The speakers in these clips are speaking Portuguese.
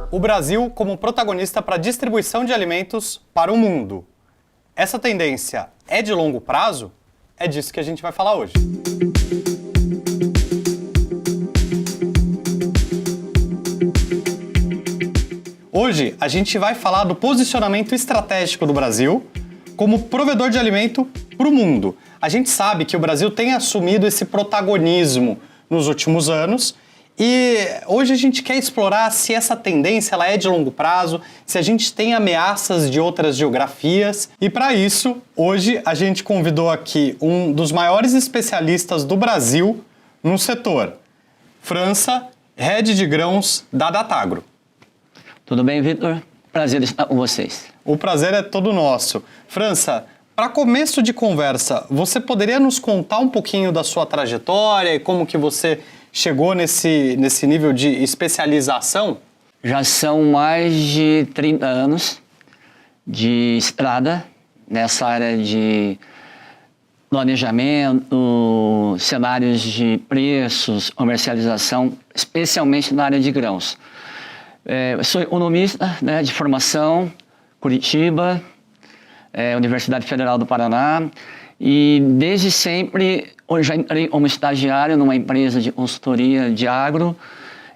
O Brasil como protagonista para a distribuição de alimentos para o mundo. Essa tendência é de longo prazo? É disso que a gente vai falar hoje. Hoje a gente vai falar do posicionamento estratégico do Brasil como provedor de alimento para o mundo. A gente sabe que o Brasil tem assumido esse protagonismo nos últimos anos e hoje a gente quer explorar se essa tendência ela é de longo prazo, se a gente tem ameaças de outras geografias. E para isso, hoje a gente convidou aqui um dos maiores especialistas do Brasil no setor, França, Head de Grãos da Datagro. Tudo bem, Vitor? Prazer estar com vocês. O prazer é todo nosso. França, para começo de conversa, você poderia nos contar um pouquinho da sua trajetória e como que você chegou nesse nível de especialização? Já são mais de 30 anos de estrada nessa área de planejamento, cenários de preços, comercialização, especialmente na área de grãos. Eu sou economista, né, de formação, Curitiba, Universidade Federal do Paraná, e desde sempre eu já entrei como estagiário numa empresa de consultoria de agro,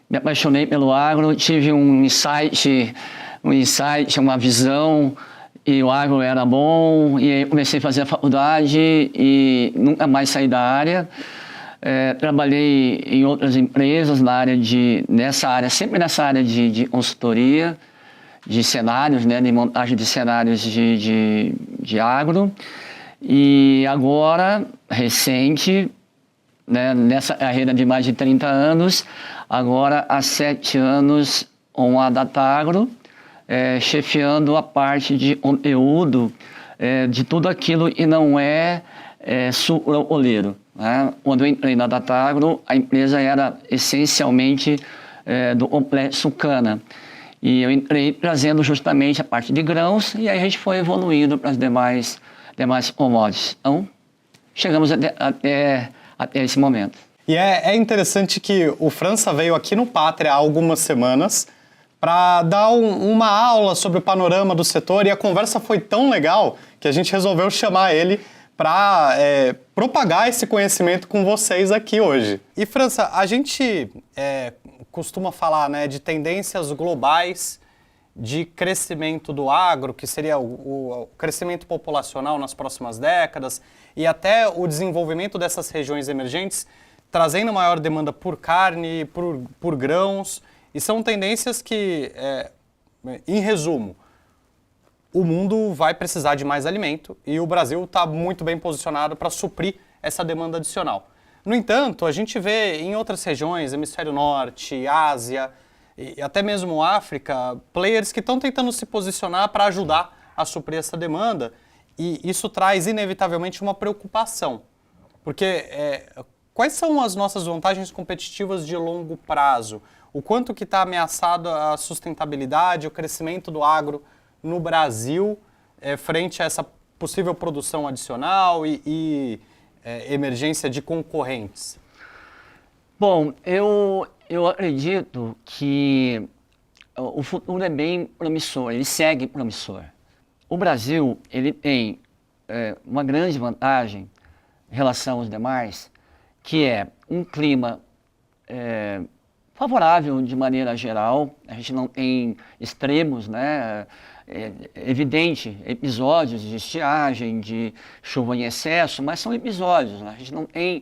me apaixonei pelo agro, tive um insight, uma visão, e o agro era bom, e aí comecei a fazer a faculdade e nunca mais saí da área. Trabalhei em outras empresas sempre nessa área de consultoria, de cenários, né, de montagem de cenários de agro. E agora, recente, né, nessa carreira de mais de 30 anos, agora há 7 anos com a Datagro, chefiando a parte de conteúdo de tudo aquilo que não é sucro-oleiro. Né? Quando eu entrei na Datagro, a empresa era essencialmente do complexo cana. E eu entrei trazendo justamente a parte de grãos e aí a gente foi evoluindo para as demais commodities. Então, chegamos até esse momento. E é interessante que o França veio aqui no Pátria há algumas semanas para dar uma aula sobre o panorama do setor e a conversa foi tão legal que a gente resolveu chamar ele para propagar esse conhecimento com vocês aqui hoje. E França, a gente costuma falar, né, de tendências globais de crescimento do agro, que seria o crescimento populacional nas próximas décadas e até o desenvolvimento dessas regiões emergentes, trazendo maior demanda por carne, por grãos, e são tendências que, em resumo, o mundo vai precisar de mais alimento e o Brasil está muito bem posicionado para suprir essa demanda adicional. No entanto, a gente vê em outras regiões, Hemisfério Norte, Ásia e até mesmo África, players que estão tentando se posicionar para ajudar a suprir essa demanda e isso traz inevitavelmente uma preocupação. Porque quais são as nossas vantagens competitivas de longo prazo? O quanto que está ameaçado a sustentabilidade, o crescimento do agro no Brasil frente a essa possível produção adicional e emergência de concorrentes? Bom, eu acredito que o futuro é bem promissor, ele segue promissor. O Brasil ele tem uma grande vantagem em relação aos demais, que é um clima favorável de maneira geral, a gente não tem extremos, né? Evidente, episódios de estiagem, de chuva em excesso, mas são episódios, né? A gente não tem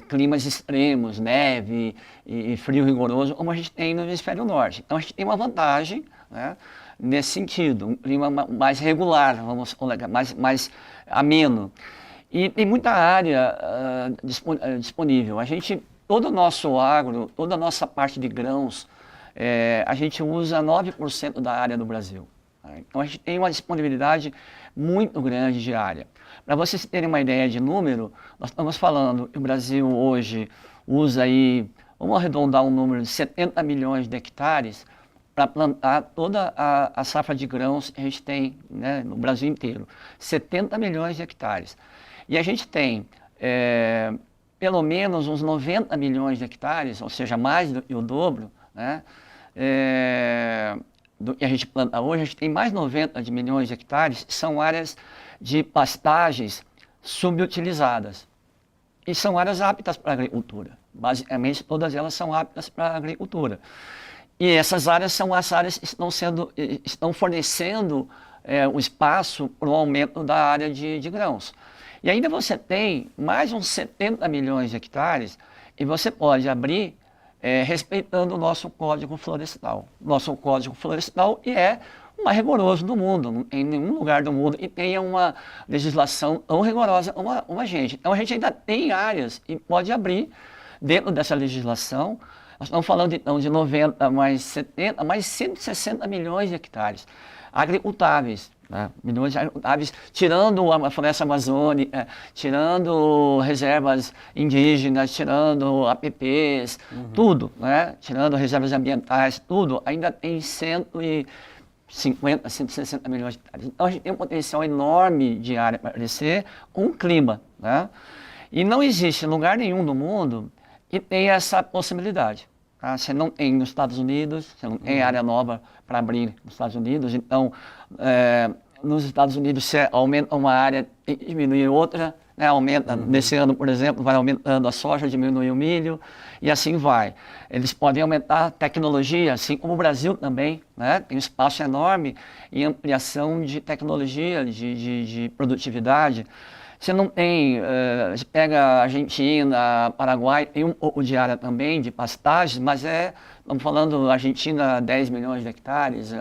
climas extremos, neve e frio rigoroso, como a gente tem no hemisfério norte. Então a gente tem uma vantagem, né, nesse sentido, um clima mais regular, vamos colocar, mais ameno. E tem muita área disponível. Todo o nosso agro, toda a nossa parte de grãos, a gente usa 9% da área do Brasil. Então a gente tem uma disponibilidade muito grande de área. Para vocês terem uma ideia de número, nós estamos falando que o Brasil hoje usa aí, vamos arredondar um número de 70 milhões de hectares para plantar toda a safra de grãos que a gente tem, né, no Brasil inteiro. 70 milhões de hectares. E a gente tem pelo menos uns 90 milhões de hectares, ou seja, mais do que o dobro, né, do que a gente planta hoje, a gente tem mais 90 milhões de hectares, são áreas de pastagens subutilizadas. E são áreas aptas para a agricultura. Basicamente, todas elas são aptas para a agricultura. E essas áreas são as áreas que estão fornecendo o espaço para o aumento da área de grãos. E ainda você tem mais uns 70 milhões de hectares e você pode abrir respeitando o nosso Código Florestal. Nosso Código Florestal é o mais rigoroso do mundo. Não tem nenhum lugar do mundo que tenha uma legislação tão rigorosa como a gente. Então a gente ainda tem áreas e pode abrir dentro dessa legislação. Nós estamos falando então de 90 mais 70, mais 160 milhões de hectares agricultáveis. Né? Milhões de agricultáveis, tirando a floresta amazônica, tirando reservas indígenas, tirando APPs, tudo, né? Tirando reservas ambientais, tudo, ainda tem 150, 160 milhões de hectares. Então a gente tem um potencial enorme de área para crescer com o clima. Né? E não existe lugar nenhum no mundo que tenha essa possibilidade. Tá? Você não tem nos Estados Unidos, você não tem área nova para abrir nos Estados Unidos, então nos Estados Unidos você aumenta uma área e diminui outra, né? Aumenta, nesse ano, por exemplo, vai aumentando a soja, diminui o milho e assim vai. Eles podem aumentar a tecnologia, assim como o Brasil também, né? Tem um espaço enorme em ampliação de tecnologia, de produtividade. Você não tem, você pega a Argentina, Paraguai, tem um pouco de área também, de pastagens, mas estamos falando Argentina, 10 milhões de hectares,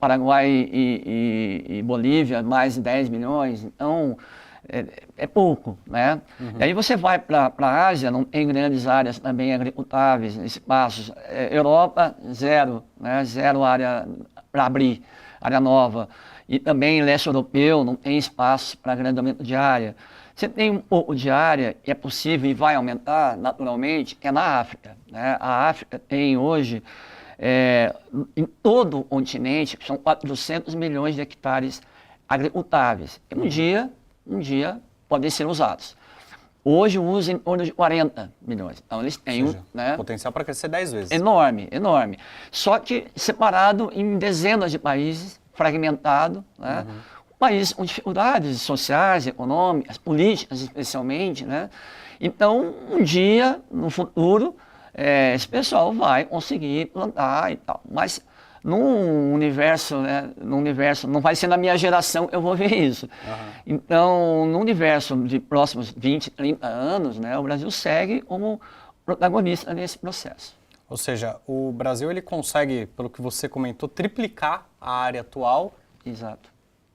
Paraguai e Bolívia, mais de 10 milhões, então é pouco, né? E aí você vai para a Ásia, não tem grandes áreas também agricultáveis, espaços. Europa, zero, né? Zero área para abrir, área nova. E também leste europeu não tem espaço para grande aumento de área. Você tem um pouco de área, e é possível e vai aumentar naturalmente, é na África. Né? A África tem hoje, em todo o continente, são 400 milhões de hectares agricultáveis. E um dia podem ser usados. Hoje usam em torno de 40 milhões. Então eles têm potencial para crescer 10 vezes. Enorme, enorme. Só que separado em dezenas de países, fragmentado, né? Um país com dificuldades sociais, econômicas, políticas especialmente, né? Então, um dia, no futuro, esse pessoal vai conseguir plantar e tal. Mas num universo, né? Não vai ser na minha geração eu vou ver isso. Então, no universo de próximos 20, 30 anos, né? O Brasil segue como protagonista nesse processo. Ou seja, o Brasil ele consegue, pelo que você comentou, triplicar a área atual. Exato.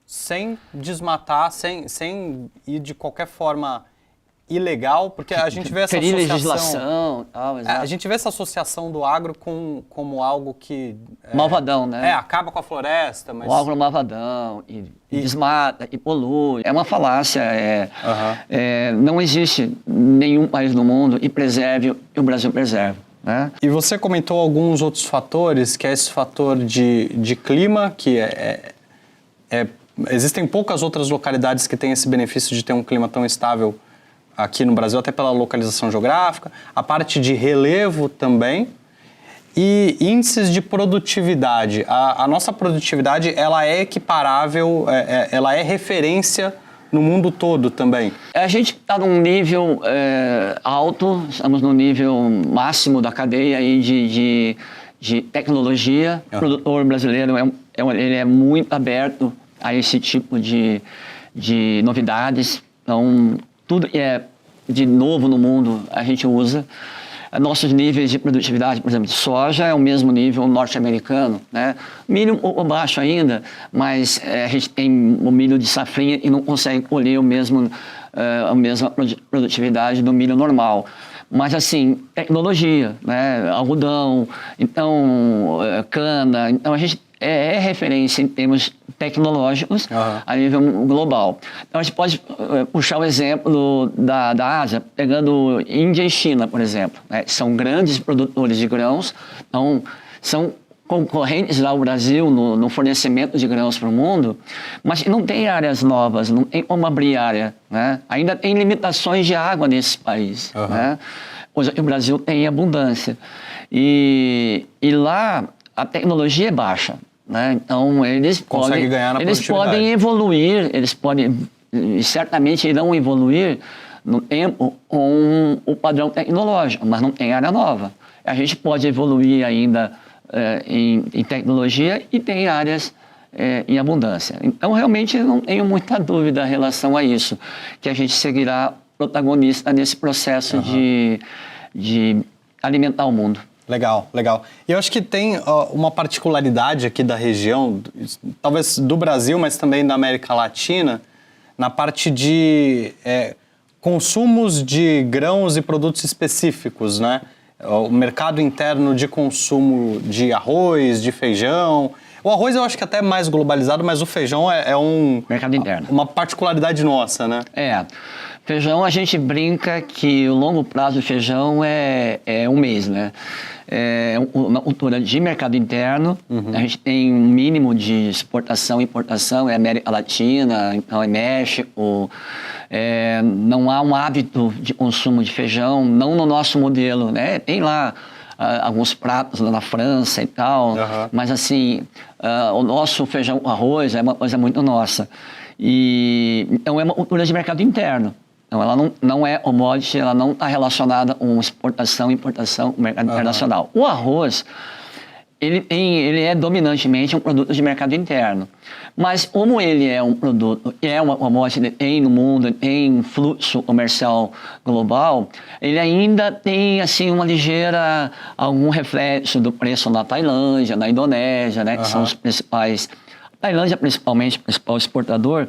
Sem desmatar, sem ir de qualquer forma ilegal, porque a gente vê essa associação... legislação, tal, exato. A gente vê essa associação do agro como algo que... malvadão, né? Acaba com a floresta, mas... O agro malvadão, e desmata, e polui. É uma falácia. Não existe nenhum país no mundo que preserve e o Brasil preserva. Né? E você comentou alguns outros fatores, que é esse fator de clima, que existem poucas outras localidades que têm esse benefício de ter um clima tão estável aqui no Brasil, até pela localização geográfica, a parte de relevo também, e índices de produtividade. A nossa produtividade, ela é equiparável, ela é referência no mundo todo também. A gente está num nível alto, estamos no nível máximo da cadeia aí de tecnologia. O produtor brasileiro ele é muito aberto a esse tipo de novidades. Então, tudo que é de novo no mundo a gente usa. Nossos níveis de produtividade, por exemplo, de soja é o mesmo nível norte-americano, né? Milho um pouco baixo ainda, mas a gente tem o milho de safrinha e não consegue colher a mesma produtividade do milho normal. Mas assim, tecnologia, né? Algodão, então cana, então a gente é referência em termos tecnológicos a nível global. Então a gente pode puxar o exemplo da Ásia, pegando Índia e China, por exemplo. Né? São grandes produtores de grãos, então são concorrentes ao Brasil no fornecimento de grãos para o mundo, mas não tem áreas novas, não tem como abrir área. Né? Ainda tem limitações de água nesse país. Né? Hoje o Brasil tem abundância. E lá a tecnologia é baixa, né? Então eles podem evoluir, eles podem, certamente irão evoluir no tempo com o padrão tecnológico, mas não tem área nova. A gente pode evoluir ainda em tecnologia e tem áreas em abundância. Então, realmente, não tenho muita dúvida em relação a isso, que a gente seguirá protagonista nesse processo de alimentar o mundo. Legal, legal. E eu acho que tem uma particularidade aqui da região, talvez do Brasil, mas também da América Latina, na parte de consumos de grãos e produtos específicos, né? O mercado interno de consumo de arroz, de feijão. O arroz eu acho que até é mais globalizado, mas o feijão é mercado interno. Uma particularidade nossa, né? Feijão, a gente brinca que o longo prazo do feijão é um mês, né? É uma cultura de mercado interno. A gente tem um mínimo de exportação e importação, é América Latina, então é México. Não há um hábito de consumo de feijão, não no nosso modelo, né? Tem lá alguns pratos lá na França e tal, mas assim, o nosso feijão com arroz é uma coisa muito nossa. Então é uma cultura de mercado interno. Então, ela não é commodity, ela não está relacionada com exportação e importação no mercado internacional. O arroz, ele é dominantemente um produto de mercado interno. Mas como ele é um produto, é uma commodity, tem no mundo, tem um fluxo comercial global, ele ainda tem assim algum reflexo do preço na Tailândia, na Indonésia, né, que são os principais. A Tailândia, principalmente, o principal exportador.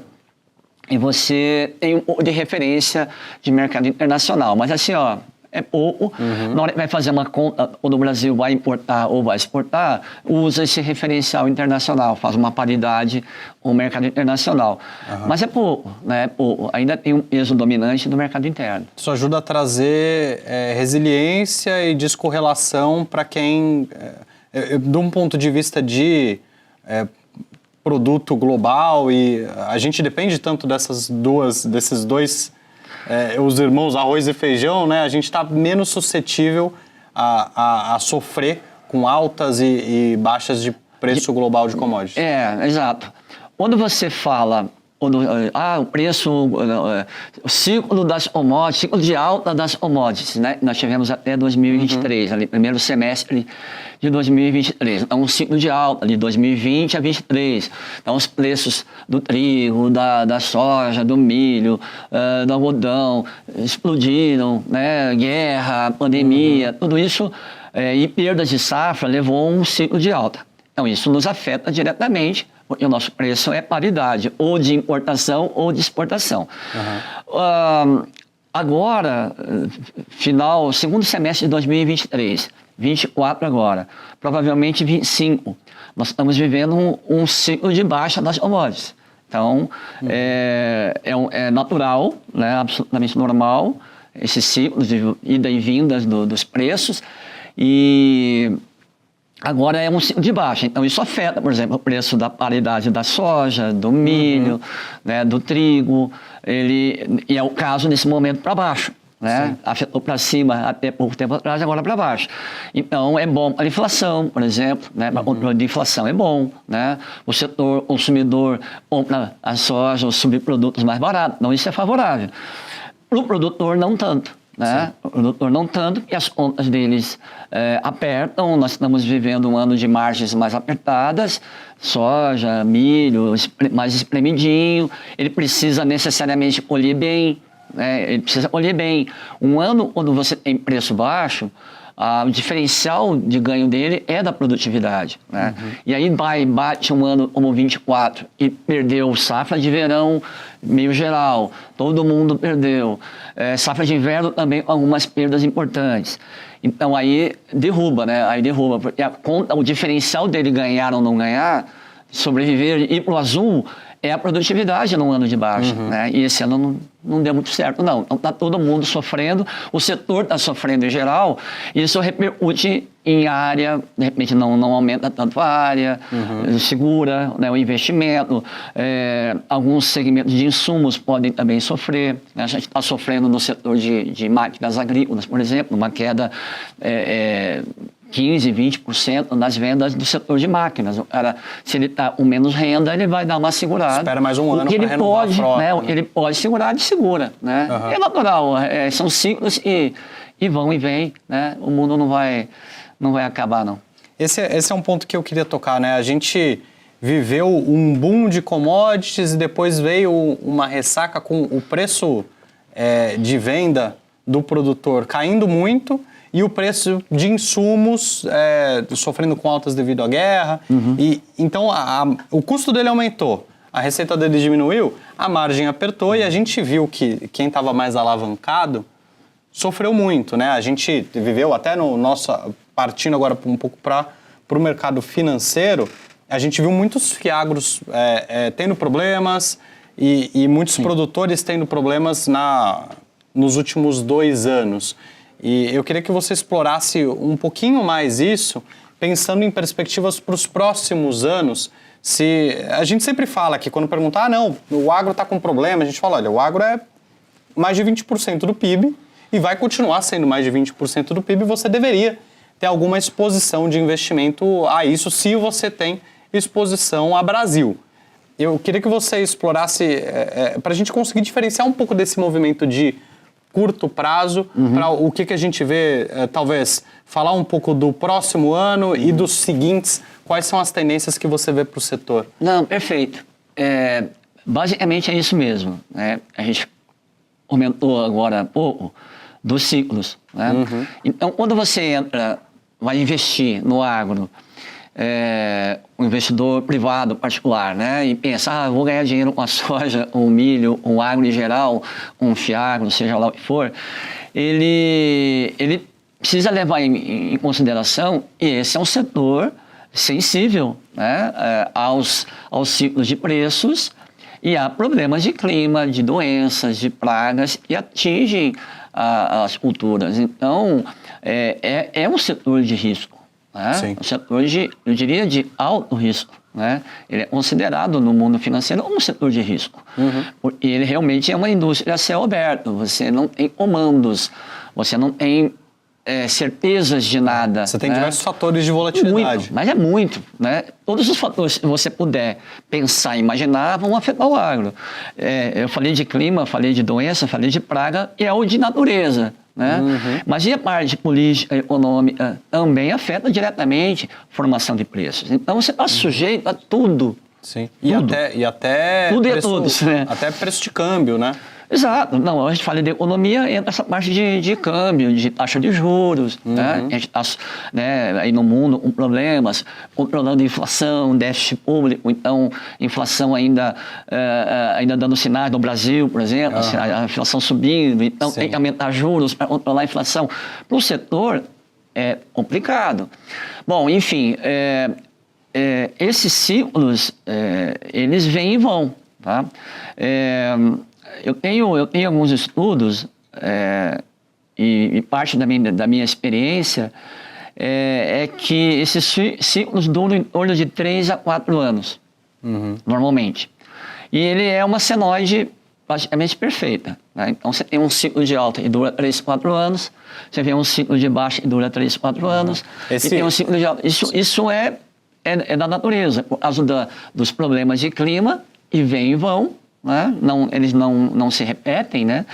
E você tem um pouco de referência de mercado internacional. Mas assim, é pouco. Na hora que vai fazer uma conta, quando o Brasil vai importar ou vai exportar, usa esse referencial internacional, faz uma paridade com o mercado internacional. Mas é pouco, né? É pouco. Ainda tem um peso dominante do mercado interno. Isso ajuda a trazer resiliência e descorrelação para quem, de um ponto de vista de produto global, e a gente depende tanto desses dois, os irmãos arroz e feijão, né? A gente está menos suscetível a sofrer com altas e baixas de preço global de commodities. Exato. Quando você fala o preço, o ciclo das commodities, ciclo de alta das commodities, né? Nós tivemos até 2023, ali, primeiro semestre de 2023. Então, um ciclo de alta de 2020 a 2023. Então, os preços do trigo, da soja, do milho, do algodão explodiram, né? Guerra, pandemia, tudo isso e perdas de safra levou a um ciclo de alta. Então, isso nos afeta diretamente, porque o nosso preço é paridade, ou de importação ou de exportação. Agora, segundo semestre de 2023, 24 agora, provavelmente 25, nós estamos vivendo um ciclo de baixa das commodities. Então, é natural, né, absolutamente normal, esse ciclo de ida e vindas dos preços, e agora é um ciclo de baixa. Então, isso afeta, por exemplo, o preço da paridade da soja, do milho, né, do trigo. E é o caso nesse momento para baixo. Né? Afetou para cima até pouco tempo atrás, agora para baixo. Então, é bom para a inflação, por exemplo. Né? Para o controle de inflação é bom. Né? O setor consumidor compra a soja, os subprodutos mais baratos. Então, isso é favorável. Para o produtor, não tanto. Né? O produtor não tanto, e as contas deles apertam. Nós estamos vivendo um ano de margens mais apertadas, soja, milho, mais espremidinho. Ele precisa necessariamente colher bem, né? Ele precisa colher bem. Um ano, quando você tem preço baixo, o diferencial de ganho dele é da produtividade. Né? E aí bate um ano como 24 e perdeu safra de verão meio geral, todo mundo perdeu. Safra de inverno também com algumas perdas importantes. Então aí derruba, né? Aí derruba, porque o diferencial dele ganhar ou não ganhar, sobreviver e ir para o azul, é a produtividade num ano de baixa. Né? E esse ano não deu muito certo, não. Então está todo mundo sofrendo, o setor está sofrendo em geral, e isso repercute em área, de repente não aumenta tanto a área, segura, né, o investimento, alguns segmentos de insumos podem também sofrer. Né? A gente está sofrendo no setor de máquinas agrícolas, por exemplo, uma queda 15%, 20% nas vendas do setor de máquinas. O cara, se ele está com menos renda, ele vai dar uma segurada. Espera mais um ano para renovar a frota, né? Ele pode segurar, ele segura. Né? É natural, são ciclos e vão e vêm. Né? O mundo não vai acabar, não. Esse é um ponto que eu queria tocar, né? A gente viveu um boom de commodities e depois veio uma ressaca com o preço de venda do produtor caindo muito e o preço de insumos sofrendo com altas devido à guerra. E, então, o custo dele aumentou, a receita dele diminuiu, a margem apertou e a gente viu que quem estava mais alavancado sofreu muito, né? A gente viveu até no nosso... Partindo agora um pouco para o mercado financeiro, a gente viu muitos fiagros tendo problemas e muitos produtores tendo problemas nos últimos 2 anos. E eu queria que você explorasse um pouquinho mais isso, pensando em perspectivas para os próximos anos. A gente sempre fala que quando perguntar, não, o agro está com problema, a gente fala, olha, o agro é mais de 20% do PIB e vai continuar sendo mais de 20% do PIB, você deveria ter alguma exposição de investimento a isso, se você tem exposição a Brasil. Eu queria que você explorasse, para a gente conseguir diferenciar um pouco desse movimento de curto prazo, para o que a gente vê, talvez, falar um pouco do próximo ano e dos seguintes, quais são as tendências que você vê para o setor? Não, perfeito. Basicamente é isso mesmo. Né? A gente comentou agora há pouco dos ciclos. Né? Então, quando você vai investir no agro, um investidor privado particular, né? E pensa, vou ganhar dinheiro com a soja, com o milho, com o agro em geral, com o fiagro, seja lá o que for, ele precisa levar em consideração que esse é um setor sensível, né? aos ciclos de preços e a problemas de clima, de doenças, de pragas que atingem as culturas. Então, é um setor de risco. Né? Um setor eu diria, de alto risco. Né? Ele é considerado no mundo financeiro como um setor de risco. Porque ele realmente é uma indústria a céu aberto. Você não tem comandos, você não tem certezas de nada. Você tem diversos fatores de volatilidade. Muito, mas é muito. Né? Todos os fatores que você puder pensar e imaginar vão afetar o agro. Eu falei de clima, falei de doença, falei de praga e é o de natureza. Né? Mas e a parte política, econômica também afeta diretamente a formação de preços. Então você está sujeito a tudo. Sim. Tudo. E até tudo preço, todos, né? até preço de câmbio, né? Exato. Não, a gente fala de economia, entra essa parte de câmbio, de taxa de juros. Né? A gente está aí no mundo com problemas, controlando a inflação, déficit público, então inflação ainda dando sinais no Brasil, por exemplo, a inflação subindo, então tem que aumentar juros para controlar a inflação. Para o setor é complicado. Bom, enfim, esses ciclos, eles vêm e vão. Tá? Eu tenho alguns estudos e parte da minha experiência é que esses ciclos duram em torno de 3 a 4 anos, normalmente. E ele é uma senoide praticamente perfeita. Né? Então, você tem um ciclo de alta que dura 3, 4 anos, você tem um ciclo de baixa que dura 3, 4 anos, e tem um ciclo de alta. Isso é da natureza, por causa dos problemas de clima, e vem e vão. Né? Eles não se repetem, né?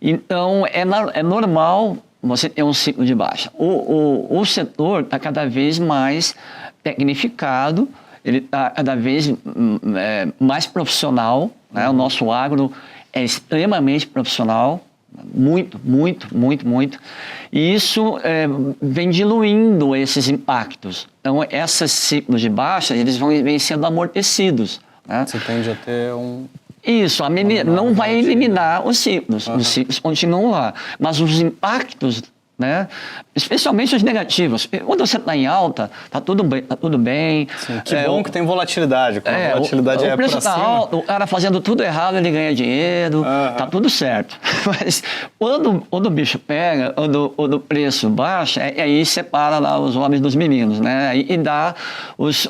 Então é normal você ter um ciclo de baixa. O setor está cada vez mais tecnificado, ele está cada vez mais profissional, né? O nosso agro é extremamente profissional, muito, muito, muito, muito, e isso vem diluindo esses impactos. Então esses ciclos de baixa eles vêm sendo amortecidos. Né? Você tende a ter Isso, não vai eliminar os ciclos continuam lá, mas os impactos, né, especialmente os negativos. Quando você está em alta, está tudo bem. Sim, que bom que tem volatilidade. Quando a volatilidade o preço está alto, o cara fazendo tudo errado, ele ganha dinheiro, tá tudo certo. Mas quando o bicho pega, quando o preço baixa, aí separa lá os homens dos meninos, né? E dá os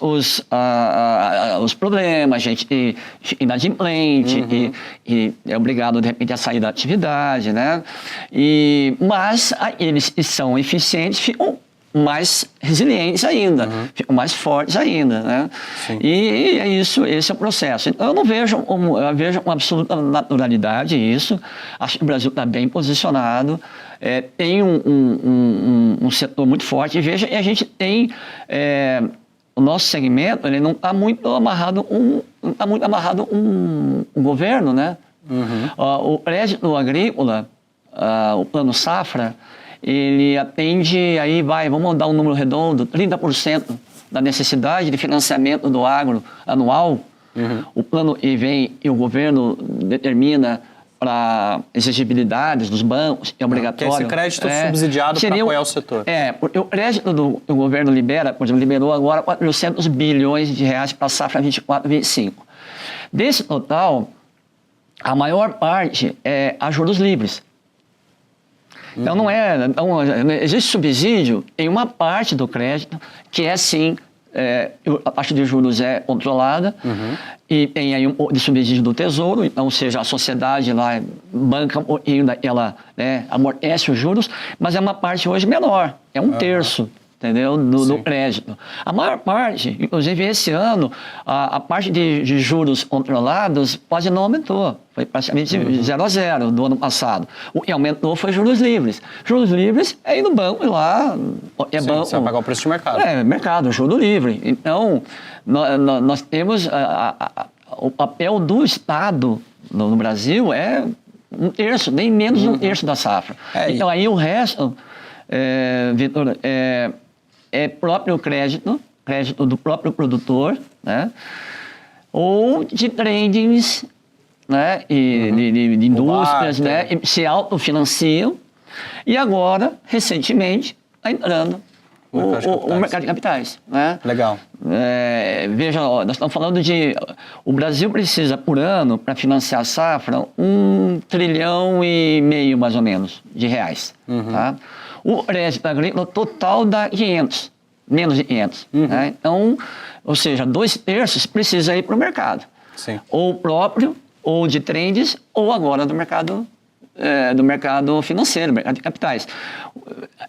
problemas, gente inadimplente, e é obrigado, de repente, a sair da atividade, né? Mas eles que são eficientes ficam mais resilientes ainda, ficam mais fortes ainda, né? E é isso, esse é o processo. Então, eu vejo uma absoluta naturalidade isso. Acho que o Brasil está bem posicionado, tem um setor muito forte. E a gente tem o nosso segmento, ele não está muito amarrado um governo, né? O crédito agrícola, o Plano Safra, ele atende, vamos dar um número redondo, 30% da necessidade de financiamento do agro anual. O plano e o governo determina para exigibilidades dos bancos, é obrigatório. Que é esse crédito subsidiado para apoiar o setor. Porque o crédito do governo libera, por exemplo, liberou agora 400 bilhões de reais para a safra 24-25. Desse total, a maior parte é a juros livres. Então, não existe subsídio em uma parte do crédito que é, sim, a parte de juros é controlada e tem aí um pouco de subsídio do Tesouro, então, ou seja, a sociedade lá banca um pouquinho, ela amortece os juros, mas é uma parte hoje menor, é um terço. Entendeu? Do crédito. A maior parte, inclusive esse ano, a parte de juros controlados quase não aumentou. Foi praticamente 0 a 0 do ano passado. O que aumentou foi juros livres. Juros livres é ir no banco e lá... banco, você vai pagar o preço de mercado. Mercado, juro livre. Então, nós temos... o papel do Estado no Brasil é um terço, nem menos de um terço da safra. Então, aí o resto, Vitor... é próprio crédito do próprio produtor, né? Ou de tradings, né? De indústrias, né? E se autofinanciam. E agora, recentemente, está entrando o mercado de capitais. Né? Legal. Veja, nós estamos falando de... O Brasil precisa, por ano, para financiar a safra, 1,5 trilhão, mais ou menos, de reais. Tá? O crédito agrícola total dá 500, menos de 500. Né? Então, ou seja, 2/3 precisa ir para o mercado. Sim. Ou próprio, ou de trends, ou agora do mercado financeiro, mercado de capitais.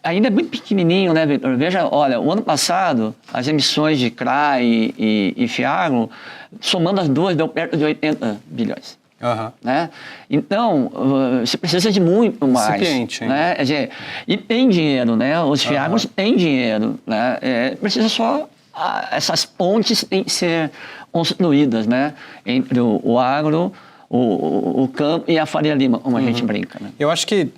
Ainda é muito pequenininho, né, Vitor? Veja, olha, o ano passado, as emissões de CRA e FIAGRO, somando as duas, deu perto de 80 bilhões. Né? Então, você precisa de muito mais. Incipiente, né? E tem dinheiro, né? Os FIAGROS têm dinheiro. Né? Precisa só... essas pontes têm que ser construídas, né? Entre o agro, o campo e a Faria Lima, como a gente brinca. Né? Eu acho que,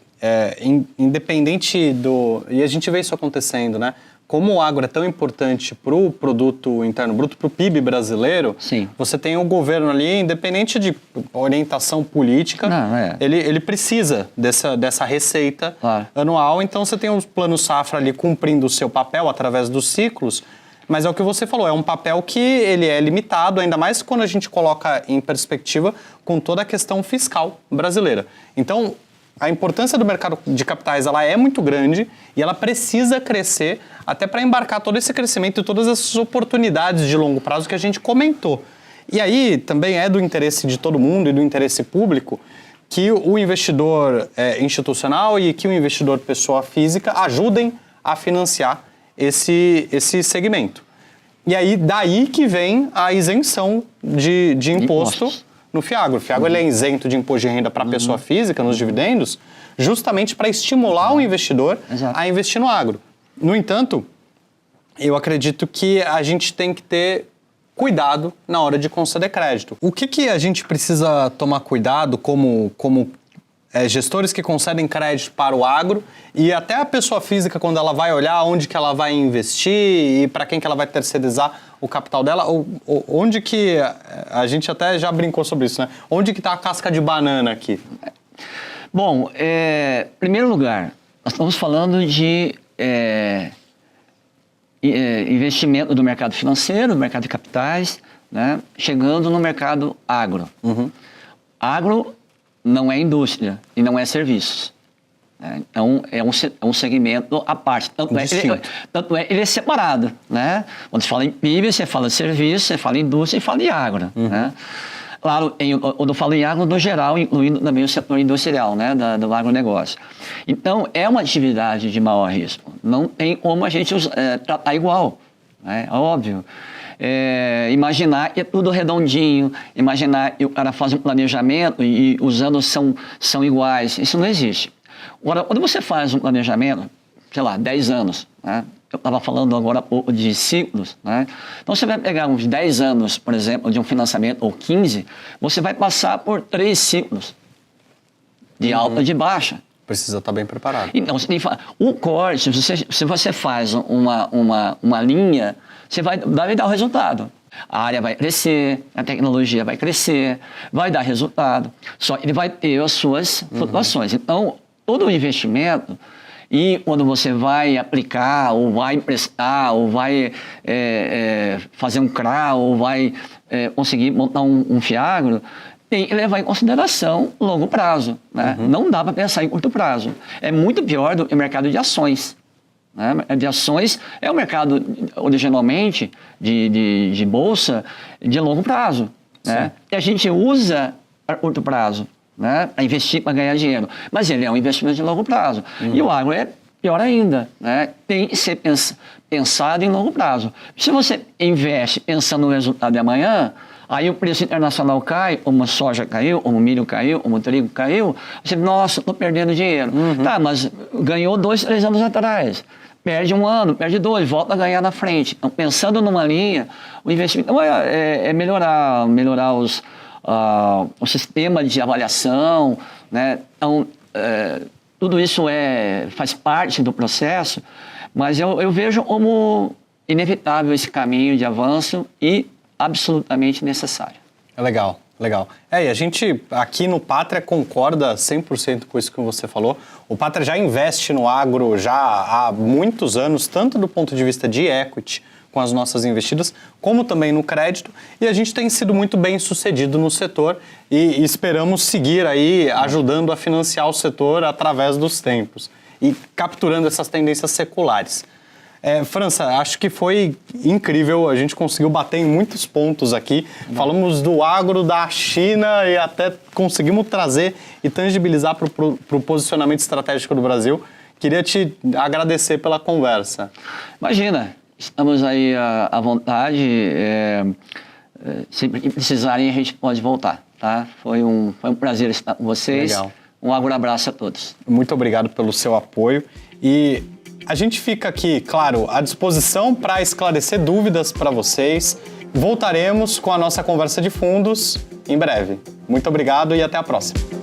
independente do... E a gente vê isso acontecendo, né? Como o agro é tão importante para o produto interno bruto, para o PIB brasileiro, você tem o governo ali, independente de orientação política, ele precisa dessa receita anual. Então, você tem os planos safra ali cumprindo o seu papel através dos ciclos, mas é o que você falou, é um papel que ele é limitado, ainda mais quando a gente coloca em perspectiva com toda a questão fiscal brasileira. Então, a importância do mercado de capitais ela é muito grande e ela precisa crescer até para embarcar todo esse crescimento e todas essas oportunidades de longo prazo que a gente comentou. E aí também é do interesse de todo mundo e do interesse público que o investidor institucional e que o investidor pessoa física ajudem a financiar esse segmento. E aí daí que vem a isenção de imposto no FIAGRO. O FIAGRO ele é isento de imposto de renda para a pessoa física nos dividendos, justamente para estimular o investidor a investir no agro. No entanto, eu acredito que a gente tem que ter cuidado na hora de conceder crédito. O que a gente precisa tomar cuidado como gestores que concedem crédito para o agro e até a pessoa física quando ela vai olhar onde que ela vai investir e para quem que ela vai terceirizar o capital dela, onde que a gente até já brincou sobre isso, né? Onde que está a casca de banana aqui? Bom, em primeiro lugar, nós estamos falando de investimento do mercado financeiro, do mercado de capitais, né? Chegando no mercado agro. Agro não é indústria e não é serviços. Então, é um segmento à parte. Tanto é, ele é separado. Né? Quando você fala em PIB, você fala em serviço, você fala em indústria e fala em agro. Né? Claro, quando eu falo em agro, no geral, incluindo também o setor industrial, né, do agronegócio. Então, é uma atividade de maior risco. Não tem como a gente tratar igual, né? É óbvio. Imaginar que é tudo redondinho, imaginar que o cara faz um planejamento e os anos são iguais. Isso não existe. Agora, quando você faz um planejamento, sei lá, 10 anos, né? Eu estava falando agora há pouco de ciclos, né? Então, você vai pegar uns 10 anos, por exemplo, de um financiamento, ou 15, você vai passar por 3 ciclos de alta e de baixa. Precisa estar bem preparado. Então, o corte, se você faz uma linha, você vai dar o resultado. A área vai crescer, a tecnologia vai crescer, vai dar resultado. Só que ele vai ter as suas flutuações. Então, todo o investimento, e quando você vai aplicar, ou vai emprestar, ou vai fazer um CRA, ou vai conseguir montar um FIAGRO, tem que levar em consideração longo prazo, né? Não dá para pensar em curto prazo. É muito pior do que o mercado de ações, né? De ações é um mercado, originalmente, de bolsa de longo prazo, né? E a gente usa a curto prazo, né, para investir, para ganhar dinheiro. Mas ele é um investimento de longo prazo. E o agro é pior ainda, né? Tem que ser pensado em longo prazo. Se você investe pensando no resultado de amanhã, aí o preço internacional cai, como a soja caiu, como o milho caiu, como o trigo caiu, você, nossa, estou perdendo dinheiro. Tá, mas ganhou 2, 3 anos atrás. Perde 1 ano, perde 2, volta a ganhar na frente. Então, pensando numa linha, o investimento é melhorar o sistema de avaliação, né? Então, tudo isso faz parte do processo, mas eu vejo como inevitável esse caminho de avanço e absolutamente necessário. É legal, legal. E a gente aqui no Pátria concorda 100% com isso que você falou. O Pátria já investe no agro já há muitos anos, tanto do ponto de vista de equity, com as nossas investidas, como também no crédito, e a gente tem sido muito bem sucedido no setor e esperamos seguir aí ajudando a financiar o setor através dos tempos e capturando essas tendências seculares. França, acho que foi incrível, a gente conseguiu bater em muitos pontos aqui, falamos do agro da China e até conseguimos trazer e tangibilizar para o posicionamento estratégico do Brasil. Queria te agradecer pela conversa. Imagina! Estamos aí à vontade, sempre que precisarem a gente pode voltar, tá? Foi um prazer estar com vocês. Legal. Um abraço a todos. Muito obrigado pelo seu apoio e a gente fica aqui, claro, à disposição para esclarecer dúvidas para vocês. Voltaremos com a nossa conversa de fundos em breve. Muito obrigado e até a próxima.